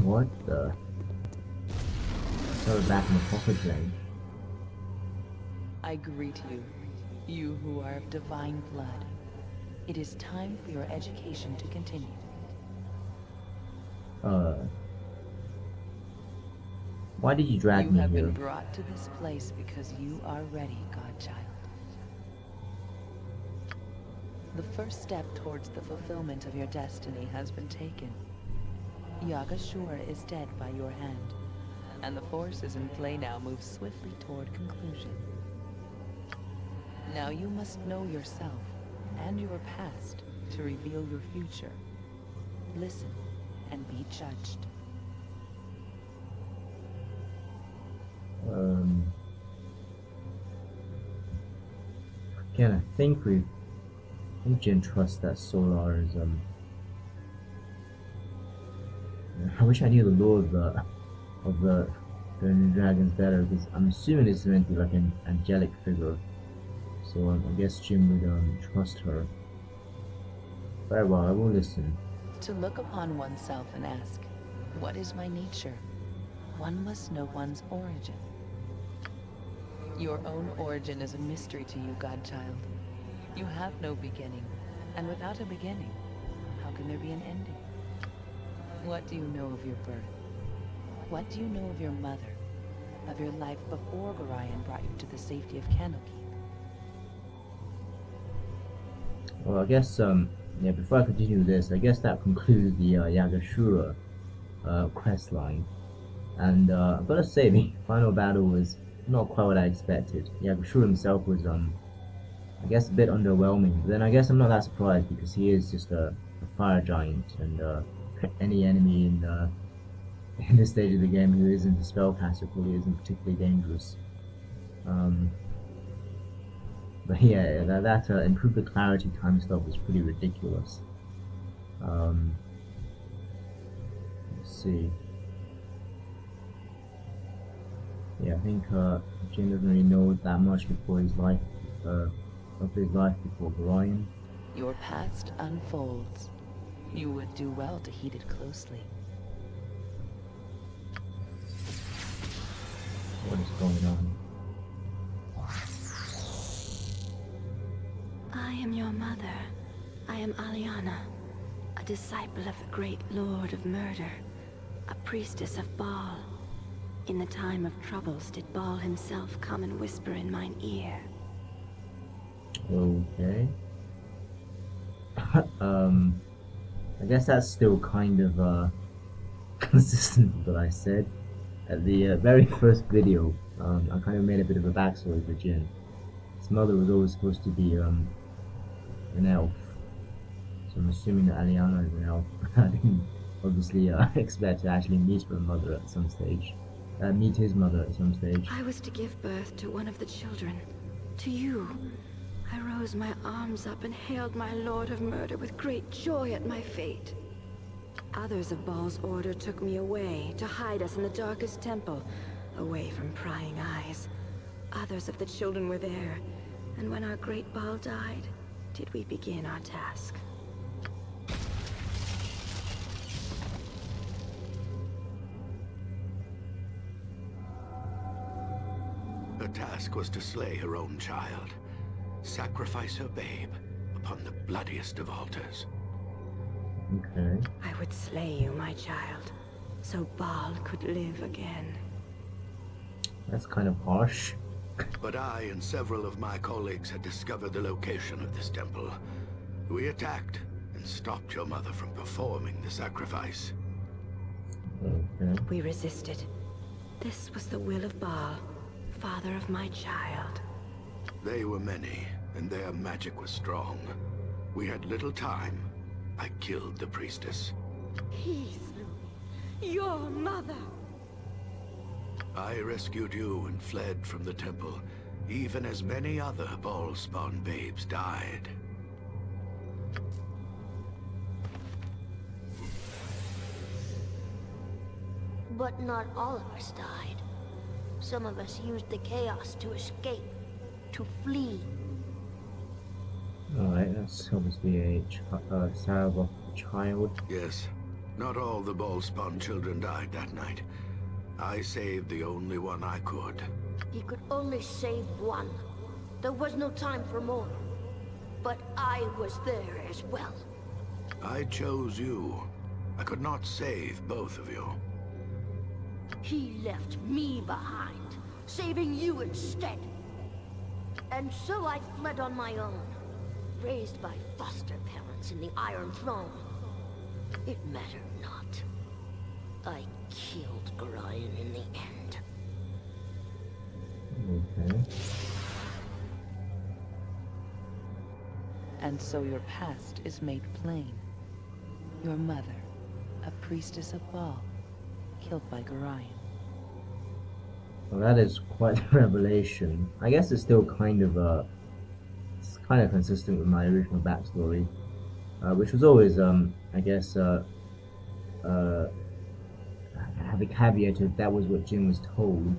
What the? So back in the pocket lane. I greet you, you who are of divine blood. It is time for your education to continue. Why did you drag You me have here? been brought to this place because you are ready, Godchild. The first step towards the fulfillment of your destiny has been taken. Yagashura is dead by your hand, and the forces in play now move swiftly toward conclusion. Now you must know yourself and your past to reveal your future. Listen and be judged. Again, I think Jin trusts that Solar is I wish I knew the lore of the dragons better, because I'm assuming it's meant to be like an angelic figure. So I guess Jin would trust her. Very well, I will listen. To look upon oneself and ask, what is my nature? One must know one's origin. Your own origin is a mystery to you, Godchild. You have no beginning, and without a beginning, how can there be an ending? What do you know of your birth? What do you know of your mother? Of your life before Gorion brought you to the safety of Candlekeep? Well, I guess yeah. Before I continue this, I guess that concludes the Yagashura quest line. And I've got to say, the final battle was not quite what I expected. Yagashura himself was I guess a bit underwhelming. But then I guess I'm not that surprised, because he is just a fire giant, and any enemy in this stage of the game who isn't a spellcaster probably isn't particularly dangerous. But yeah, that improve the clarity time stuff was pretty ridiculous. Let's see. Yeah, I think Jin doesn't really know that much before his life, of his life before Gorion. Your past unfolds. You would do well to heed it closely. What is going on? I am your mother. I am Aliana, a disciple of the great Lord of Murder, a priestess of Baal. In the time of troubles did Baal himself come and whisper in mine ear. Okay. I guess that's still kind of consistent with what I said. At the very first video, I kind of made a bit of a backstory for Jin. His mother was always supposed to be an elf, so I'm assuming that Aliana is an elf. I didn't obviously expect to actually meet her mother at some stage. Meet his mother at some stage. I was to give birth to one of the children. To you. I rose my arms up and hailed my Lord of Murder with great joy at my fate. Others of Baal's order took me away to hide us in the darkest temple, away from prying eyes. Others of the children were there, and when our great Baal died, did we begin our task. Her task was to slay her own child, sacrifice her babe upon the bloodiest of altars. Okay. I would slay you, my child, so Baal could live again. That's kind of harsh. But I and several of my colleagues had discovered the location of this temple. We attacked and stopped your mother from performing the sacrifice. Okay. We resisted. This was the will of Baal, father of my child. They were many, and their magic was strong. We had little time. I killed the priestess. He slew your mother. I rescued you and fled from the temple, even as many other Baal-spawn babes died. But not all of us died. Some of us used the chaos to escape, to flee. Alright, that's obviously a Sarabok child. Yes, not all the ball-spawn children died that night. I saved the only one I could. He could only save one. There was no time for more. But I was there as well. I chose you. I could not save both of you. He left me behind, saving you instead. And so I fled on my own, raised by foster parents in the Iron Throne. It mattered not. I killed Gorion in the end. Okay. And so your past is made plain. Your mother, a priestess of Baal, killed by Gorion. Well, that is quite a revelation. I guess it's still kind of it's kind of consistent with my original backstory, which was always I guess have a caveat if that was what Jin was told,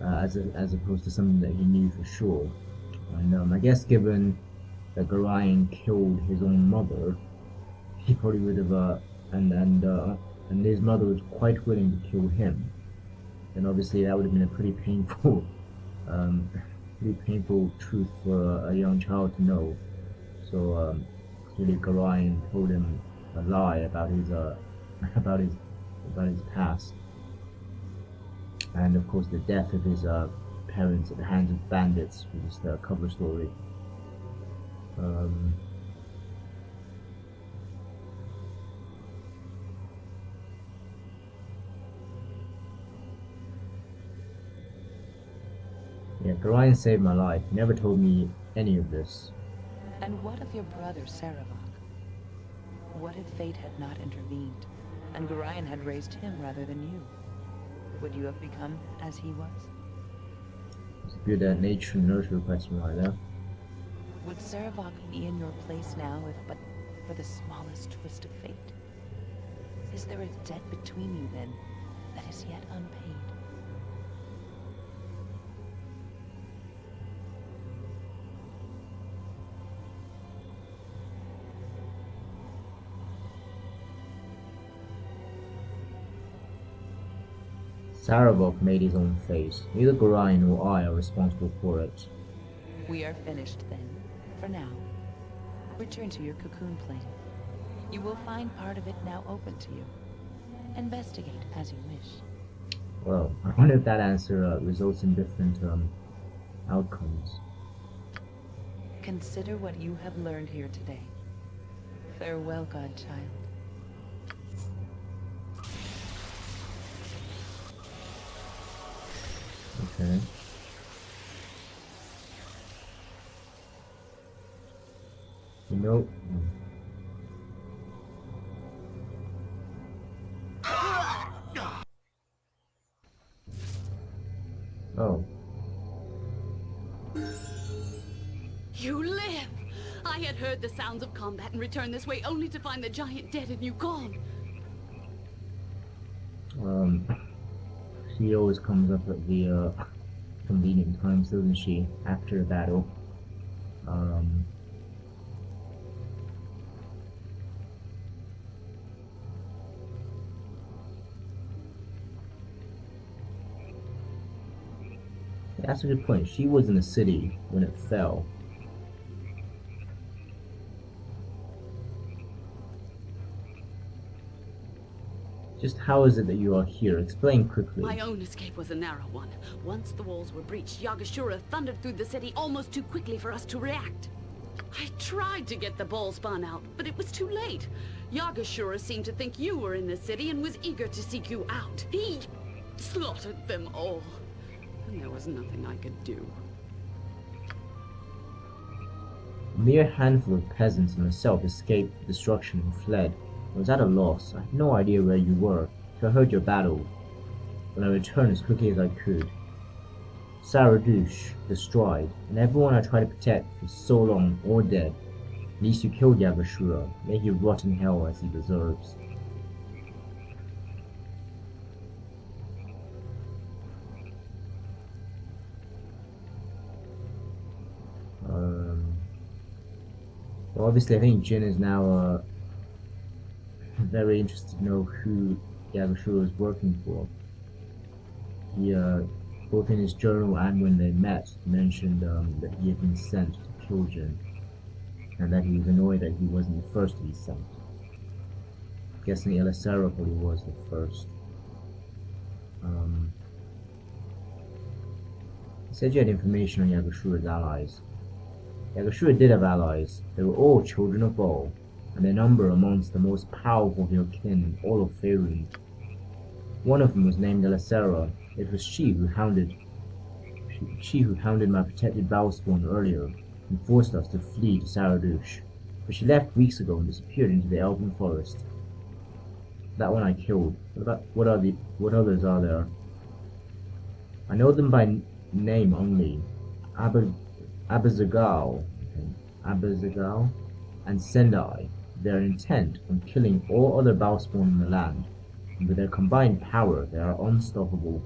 as opposed to something that he knew for sure. And I guess given that Gorion killed his own mother, he probably would have and his mother was quite willing to kill him. And obviously that would have been a pretty painful truth for a young child to know. So clearly Gorion told him a lie about his about his past, and of course the death of his parents at the hands of bandits was the cover story. Yeah, Gorion saved my life. He never told me any of this. And what of your brother, Sarabok? What if fate had not intervened, and Gorion had raised him rather than you? Would you have become as he was? It's a good nature and nurture question right there. Would Sarabok be in your place now if but for the smallest twist of fate? Is there a debt between you then that is yet unpaid? Sarabok made his own face. Neither Gorion or I are responsible for it. We are finished then, for now. Return to your cocoon plane. You will find part of it now open to you. Investigate as you wish. Well, I wonder if that answer results in different outcomes. Consider what you have learned here today. Farewell, godchild. Okay. You know. Oh. You live! I had heard the sounds of combat and returned this way only to find the giant dead and you gone. She always comes up at the convenient times, doesn't she? After a battle. That's a good point. She was in the city when it fell. Just how is it that you are here? Explain quickly. My own escape was a narrow one. Once the walls were breached, Yagashura thundered through the city almost too quickly for us to react. I tried to get the ball spawn out, but it was too late. Yagashura seemed to think you were in the city and was eager to seek you out. He slaughtered them all. And there was nothing I could do. A mere handful of peasants and myself escaped destruction and fled. I was at a loss. I had no idea where you were, so I heard your battle. But I returned as quickly as I could. Saradush destroyed, and everyone I tried to protect was so long or dead. At least you killed Yagashura. May he rot in hell as he deserves. Well, obviously, I think Jin is now very interested to know who Yagashura is working for. He, both in his journal and when they met, mentioned that he had been sent to kill Jin, and that he was annoyed that he wasn't the first to be sent. Guessing Elisera probably was the first. He said you had information on Yagashura's allies. Yagashura did have allies. They were all children of Baal, and their number amongst the most powerful of your kin in all of Faerun. One of them was named Elisera. It was she who hounded my protected Valspawn earlier and forced us to flee to Saradush. But she left weeks ago and disappeared into the Elven Forest. That one I killed. What others are there? I know them by name only. Abazagal and Sendai. Their intent on killing all other Valspawn in the land, and with their combined power, they are unstoppable.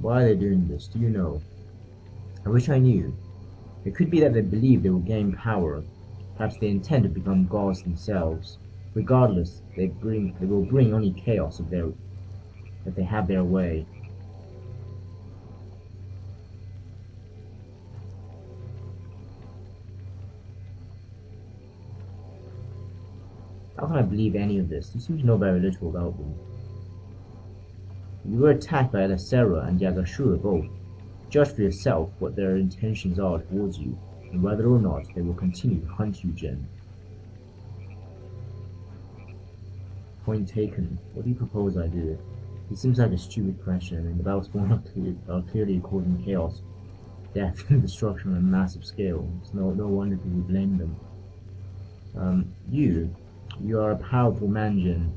Why are they doing this? Do you know? I wish I knew. It could be that they believe they will gain power. Perhaps they intend to become gods themselves. Regardless, they will bring only chaos if they have their way. How can I believe any of this? You seem to know very little about them. You were attacked by Elisera and Yagashura both. Judge for yourself what their intentions are towards you, and whether or not they will continue to hunt you, Jin. Point taken. What do you propose I do? It seems like a stupid question, and the Valspawn are clearly causing chaos, death, and destruction on a massive scale. It's no wonder people blame them. You are a powerful man, Jin.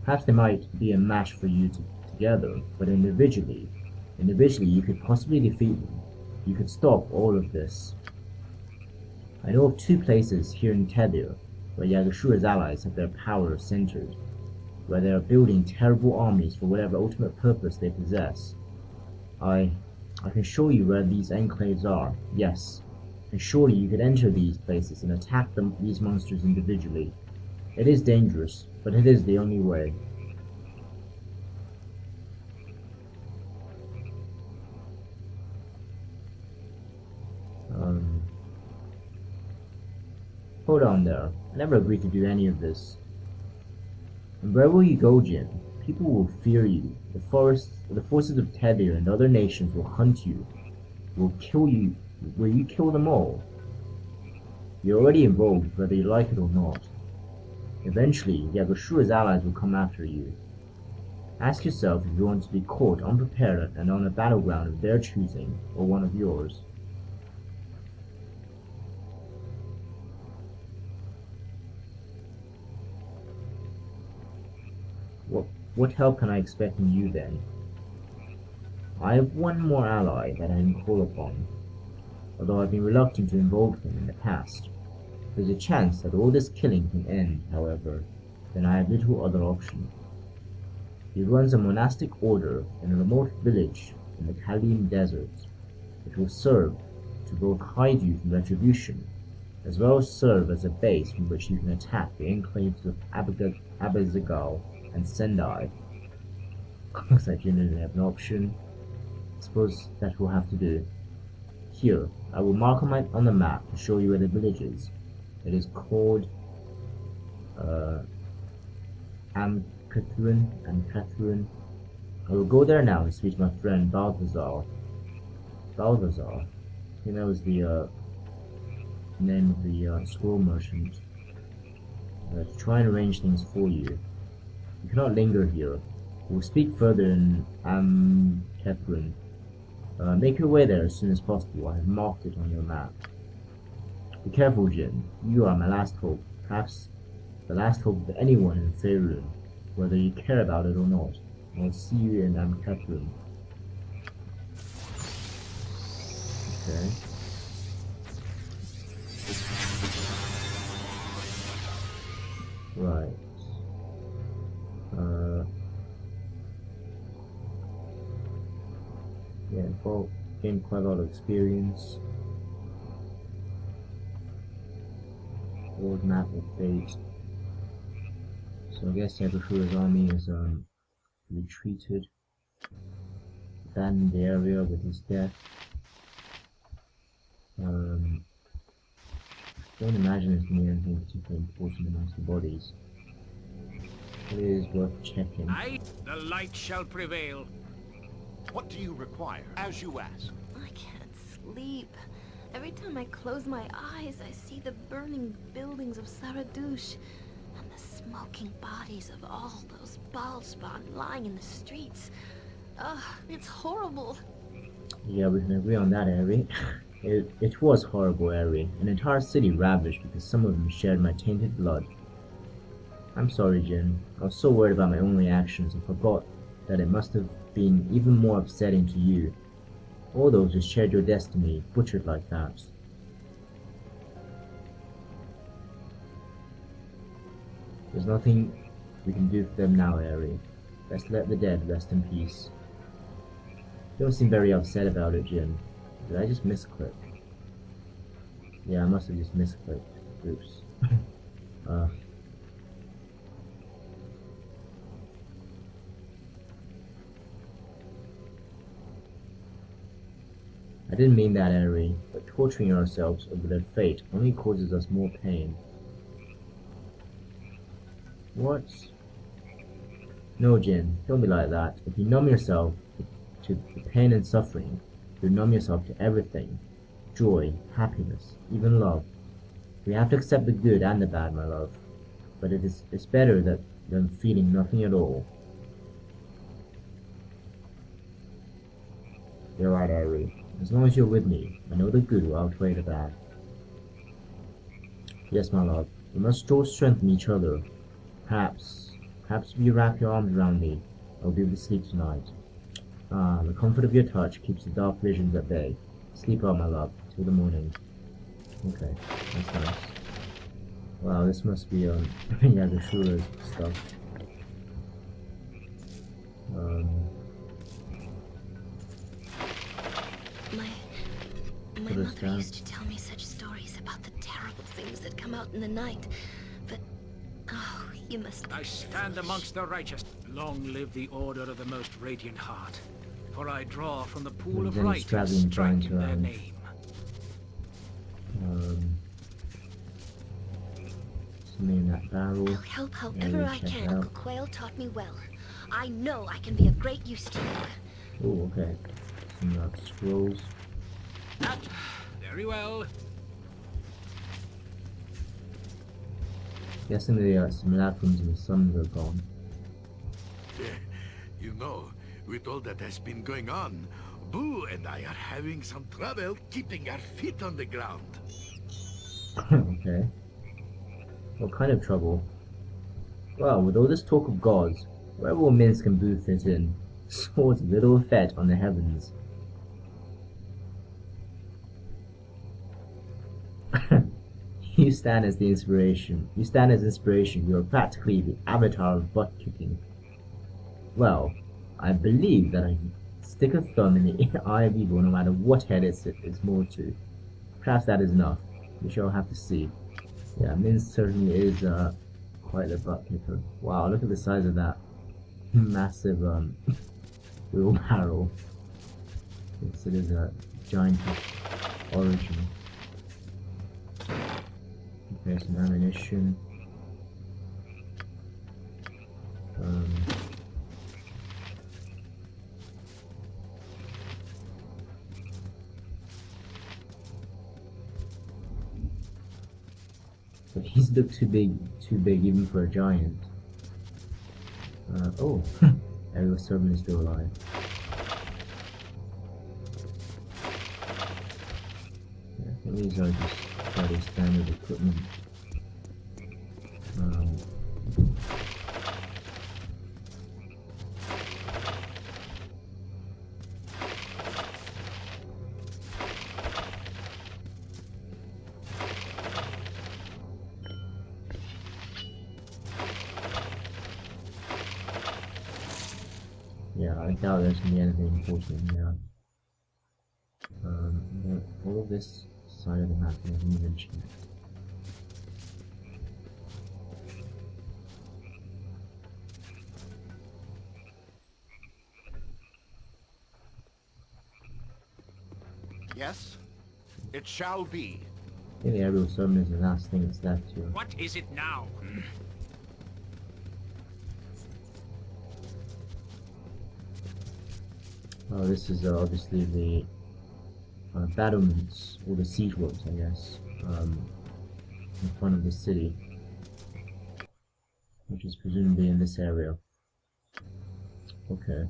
Perhaps they might be a match for you together, but individually you could possibly defeat them. You could stop all of this. I know of 2 places here in Adhere where Yagashura's allies have their power centered, where they are building terrible armies for whatever ultimate purpose they possess. I can show you where these enclaves are, yes, and surely you could enter these places and attack these monsters individually. It is dangerous, but it is the only way. Hold on there. I never agreed to do any of this. And where will you go, Jin? People will fear you. The forces of Tethir and other nations will hunt you. Will kill you. Will you kill them all? You're already involved, whether you like it or not. Eventually, Yagashura's allies will come after you. Ask yourself if you want to be caught unprepared and on a battleground of their choosing, or one of yours. What help can I expect from you then? I have one more ally that I can call upon, although I've been reluctant to involve him in the past. There's a chance that all this killing can end, however, then I have little other option. He runs a monastic order in a remote village in the Kalim Desert, which will serve to both hide you from retribution, as well as serve as a base from which you can attack the enclaves of Abazagal and Sendai. Looks like you didn't have an option. I suppose that will have to do. Here, I will mark on the map to show you where the village is. It is called Catherine. I will go there now and speak to my friend Balthazar. I think that was the name of the scroll merchant. To try and arrange things for you. You cannot linger here. We'll speak further in Catherine. Make your way there as soon as possible. I have marked it on your map. Be careful, Jin. You are my last hope. Perhaps the last hope of anyone in Faerun, whether you care about it or not. I'll see you in Catherine. Okay. Right. Yeah, gained quite a lot of experience. Old map update. So I guess Yakushura's army is retreated, abandoned the area with his death. Don't imagine there's going to be anything particularly important amongst the bodies. It is worth checking. Aye, the light shall prevail. What do you require, as you ask? I can't sleep. Every time I close my eyes, I see the burning buildings of Saradouche and the smoking bodies of all those Balspawn lying in the streets. Ugh, it's horrible. Yeah, we can agree on that, Aerie. It was horrible, Aerie. An entire city ravaged because some of them shared my tainted blood. I'm sorry, Jin. I was so worried about my own reactions and forgot that it must have been even more upsetting to you. All those who shared your destiny, butchered like that. There's nothing we can do for them now, Aerie. Let's let the dead rest in peace. You don't seem very upset about it, Jin. Did I just misclick? Yeah, I must have just misclicked. Oops. I didn't mean that, Aerie, but torturing ourselves over their fate only causes us more pain. What? No, Jin, don't be like that. If you numb yourself to the pain and suffering, you numb yourself to everything. Joy, happiness, even love. We have to accept the good and the bad, my love. But it's better than feeling nothing at all. You're right, Aerie. As long as you're with me, I know the good will outweigh the bad. Yes, my love. We must draw strength from each other. Perhaps if you wrap your arms around me, I'll be able to sleep tonight. Ah, the comfort of your touch keeps the dark visions at bay. Sleep well, my love, till the morning. Okay, that's nice. Wow, this must be Yagashura's stuff. My mother used to tell me such stories about the terrible things that come out in the night. But, oh, you must be I stand amongst the righteous. Long live the Order of the Most Radiant Heart. For I draw from the pool of right and strike in their name. Something in that barrel. I'll help however I can. Uncle Quail taught me well. I know I can be of great use to you. Oh, okay. Some scrolls. That, very well. Guessing the simulacrums and the suns are gone. You know, with all that has been going on, Boo and I are having some trouble keeping our feet on the ground. Okay. What kind of trouble? Well, with all this talk of gods, where will Minsk and Boo fit in? Swords of little effect on the heavens. You stand as the inspiration. You stand as inspiration. You are practically the avatar of butt kicking. Well, I believe that I can stick a thumb in the eye of evil no matter what head it's moored to. Perhaps that is enough. We shall have to see. Yeah, Min certainly is quite a butt kicker. Wow, look at the size of that massive wheelbarrow. Yes, it is a giant origin. Okay, some ammunition. But he's looked too big even for a giant. Oh, Ariel Servant is still alive. Yeah, I think these are just fairly standard equipment. Yeah, I doubt there's gonna be anything important in there. all of this side of the map I haven't even checked. Yes, it shall be. I think the aerial summon is the last thing that's left here. What is it now? Oh, this is obviously the battlements, or the siege works, I guess, in front of the city, which is presumably in this area. Okay.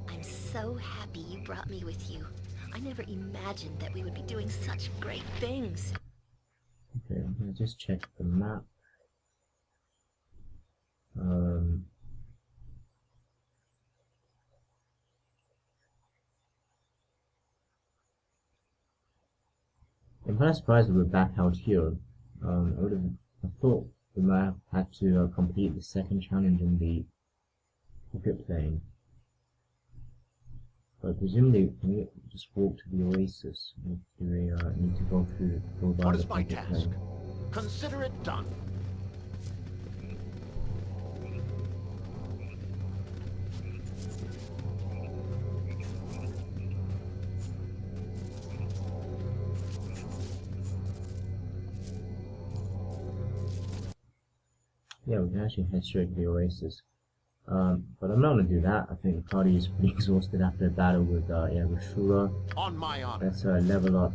I'm so happy you brought me with you. I never imagined that we would be doing such great things. Okay, I'm gonna just check the map. I'm kind of surprised that we're back out here. I thought we might have had to complete the second challenge in the pocket plane. But presumably, we just walk to the oasis if we need to go by What the is my pocket task? plane. Consider it done. Yeah, we can actually head straight to the oasis. But I'm not going to do that. I think the party is pretty exhausted after a battle with Shura. On my honor. Let's level up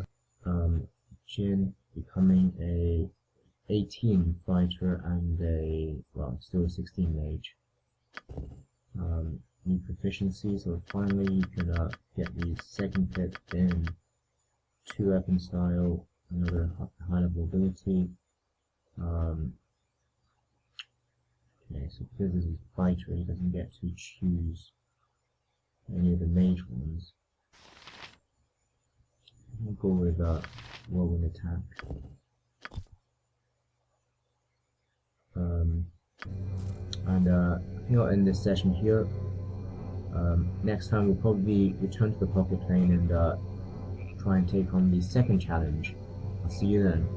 Jin, becoming a 18 fighter and still a 16 mage. New proficiency, so finally you can get the second hit in 2 weapon style, another high level ability. Okay, so because this is fighter, he doesn't get to choose any of the mage ones. We'll go with whirlwind attack. I think I'll end this session here. Next time we'll probably return to the pocket plane and try and take on the second challenge. I'll see you then.